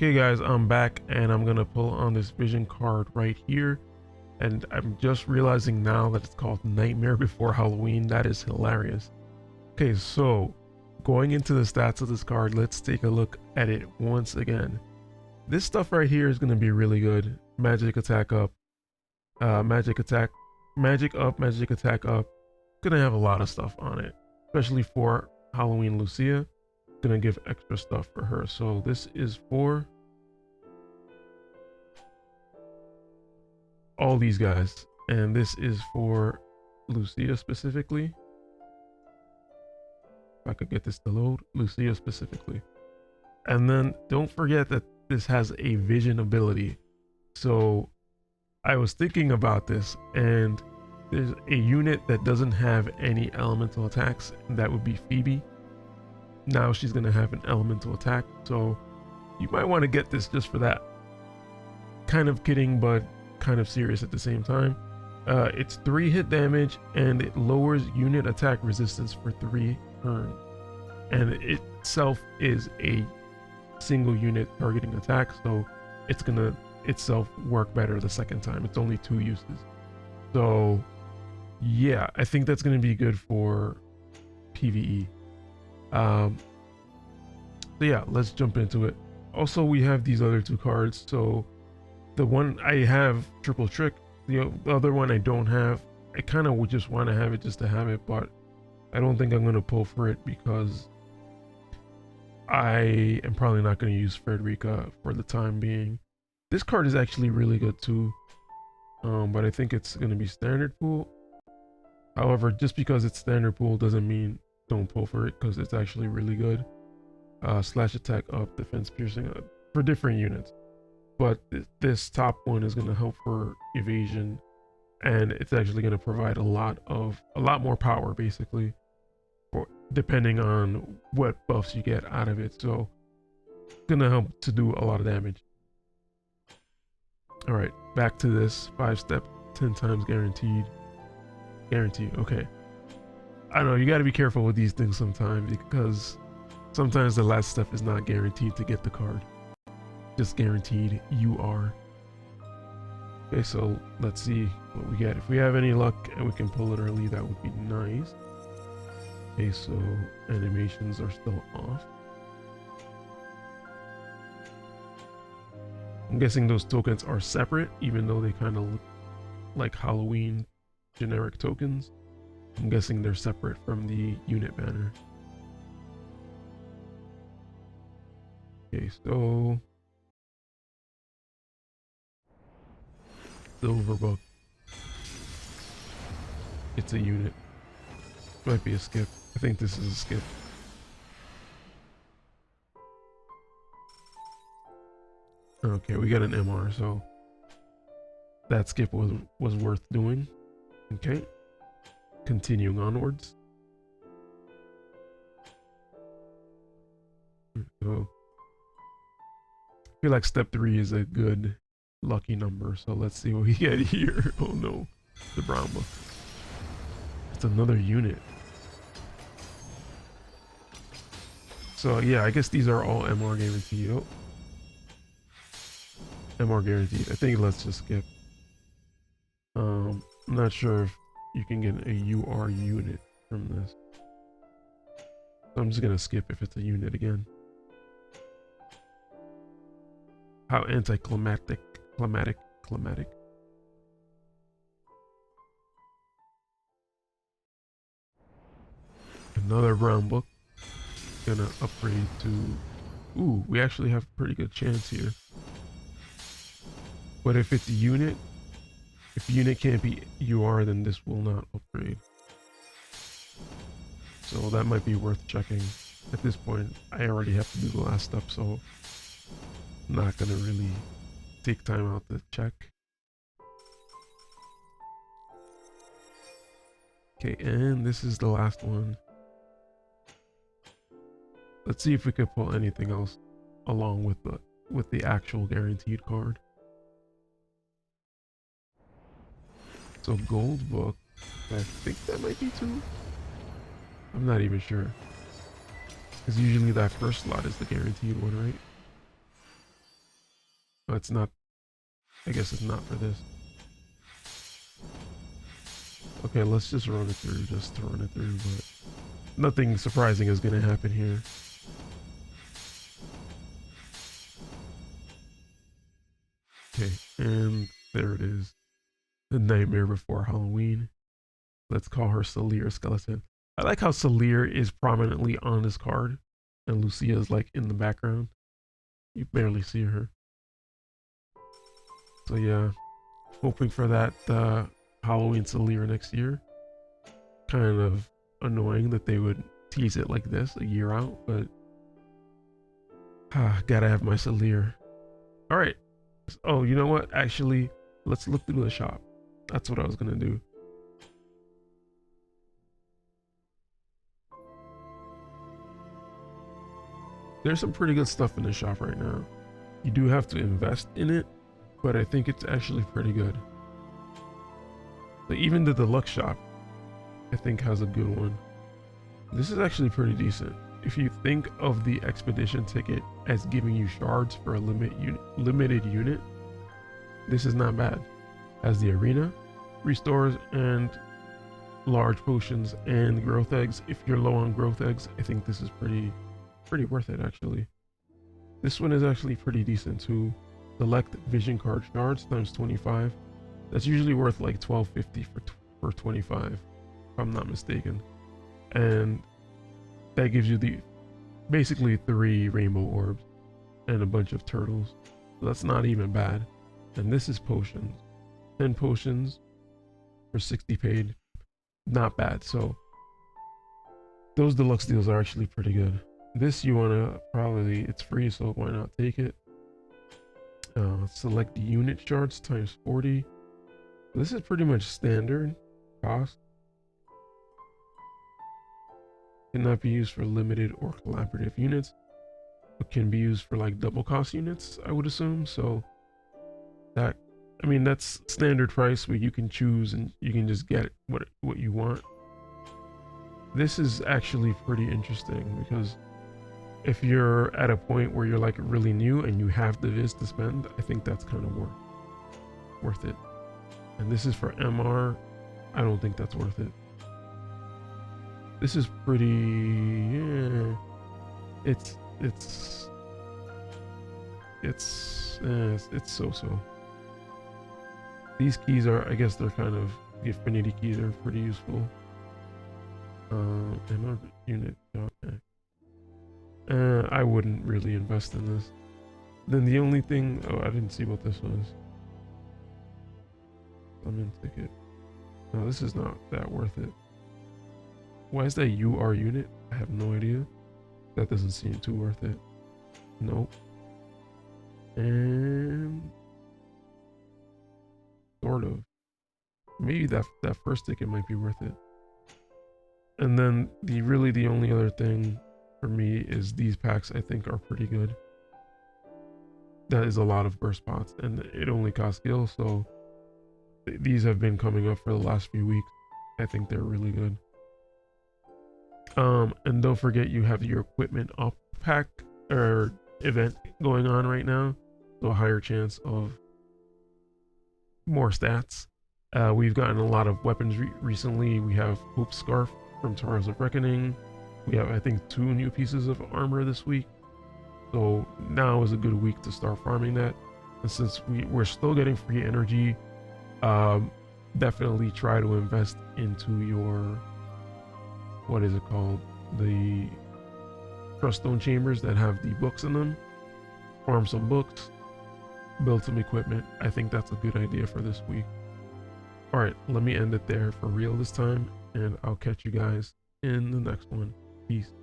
Okay guys, I'm back and I'm gonna pull on this vision card right here, and I'm just realizing now that it's called Nightmare Before Halloween. That is hilarious. Okay, so going into the stats of this card, let's take a look at it once again. This stuff right here is gonna be really good. Magic attack up, magic attack, magic up, magic attack up. Gonna have a lot of stuff on it, especially for Halloween Lucia. Gonna give extra stuff for her. So this is for all these guys, and this is for Lucia specifically. If I could get this to load, Lucia specifically. And then don't forget that this has a vision ability. So I was thinking about this, and there's a unit that doesn't have any elemental attacks, and that would be Phoebe. Now she's gonna have an elemental attack, so you might want to get this just for that. Kind of kidding, but kind of serious at the same time. It's 3 hit damage, and it lowers unit attack resistance for 3 turns. And it itself is a single unit targeting attack, so it's gonna itself work better the second time. It's only 2 uses. So yeah, I think that's gonna be good for PvE. So yeah, let's jump into it. Also, we have these other 2 cards. So the one I have, Triple Trick. The other one I don't have. I kind of would just want to have it just to have it, but I don't think I'm going to pull for it because I am probably not going to use Frederica for the time being. This card is actually really good too, but I think it's going to be standard pool. However, just because it's standard pool doesn't mean don't pull for it, because it's actually really good. Slash attack up, defense piercing up, for different units. But this top one is going to help for evasion, and it's actually going to provide a lot more power basically, depending on what buffs you get out of it. So it's going to help to do a lot of damage. All right, back to this 5-step, 10 times guaranteed. Okay, I don't know, you got to be careful with these things sometimes, because sometimes the last step is not guaranteed to get the card. Just guaranteed you are. Okay, so let's see what we get. If we have any luck and we can pull it early, that would be nice. Okay, so animations are still off. I'm guessing those tokens are separate, even though they kind of look like Halloween generic tokens. I'm guessing they're separate from the unit banner. Okay, so Silver Book. It's a unit. Might be a skip. I think this is a skip. Okay, we got an MR, so that skip was worth doing. Okay, continuing onwards. So I feel like step 3 is a good lucky number, so let's see what we get here. Oh no, the brown book. It's another unit. So yeah, I guess these are all MR guaranteed. Oh, MR guaranteed. I think let's just skip. I'm not sure if you can get a UR unit from this. So I'm just gonna skip if it's a unit again. How anticlimactic. Climatic. Another brown book. Gonna upgrade to... Ooh, we actually have a pretty good chance here. But if it's a unit, if the unit can't be UR, then this will not upgrade. So that might be worth checking. At this point, I already have to do the last step, so I'm not gonna really take time out to check. Okay, and this is the last one. Let's see if we could pull anything else along with the actual guaranteed card. So gold book, I think that might be 2. I'm not even sure, because usually that first slot is the guaranteed one, right? Oh, it's not. I guess it's not for this. Okay, let's just run it through, just to run it through, but nothing surprising is gonna happen here. Okay, and there it is. The Nightmare Before Halloween. Let's call her Celia Skeleton. I like how Celia is prominently on this card, and Lucia is like in the background. You barely see her. So yeah, hoping for that Halloween Celia next year. Kind of annoying that they would tease it like this a year out, but gotta have my Celia. All right. Oh, you know what? Actually, let's look through the shop. That's what I was gonna do. There's some pretty good stuff in the shop right now. You do have to invest in it, but I think it's actually pretty good. But even the deluxe shop, I think, has a good one. This is actually pretty decent. If you think of the expedition ticket as giving you shards for a limited unit, this is not bad. Has the arena, restores, and large potions and growth eggs. If you're low on growth eggs, I think this is pretty worth it actually. This one is actually pretty decent too. Select vision card shards times 25. That's usually worth like 1250 for 25, if I'm not mistaken. And that gives you the basically 3 rainbow orbs and a bunch of turtles. So that's not even bad. And this is potions. 10 potions for 60 paid. Not bad. So those deluxe deals are actually pretty good. This you wanna probably, it's free, so why not take it? Select unit shards times 40. This is pretty much standard cost. Cannot be used for limited or collaborative units, but can be used for like double cost units, I would assume. So that, I mean, that's standard price where you can choose and you can just get what you want. This is actually pretty interesting because if you're at a point where you're like really new and you have the viz to spend, I think that's kind of worth it. And this is for MR. I don't think that's worth it. This is pretty, yeah. It's so-so. These keys are, I guess they're kind of, the affinity keys are pretty useful. MR unit. I wouldn't really invest in this. Then the only thing, oh, I didn't see what this was. Summon ticket. No, this is not that worth it. Why is that UR unit? I have no idea. That doesn't seem too worth it. Nope. And sort of. Maybe that first ticket might be worth it. And then the only other thing for me is these packs I think are pretty good. That is a lot of burst pots and it only costs skill, so these have been coming up for the last few weeks. I think they're really good. And don't forget you have your equipment up pack or event going on right now, so a higher chance of more stats. We've gotten a lot of weapons recently. We have Hope's Scarf from Towers of Reckoning. We have, I think, 2 new pieces of armor this week. So now is a good week to start farming that. And since we're still getting free energy, definitely try to invest into your, what is it called? The Truststone chambers that have the books in them. Farm some books, build some equipment. I think that's a good idea for this week. All right, let me end it there for real this time, and I'll catch you guys in the next one. Peace.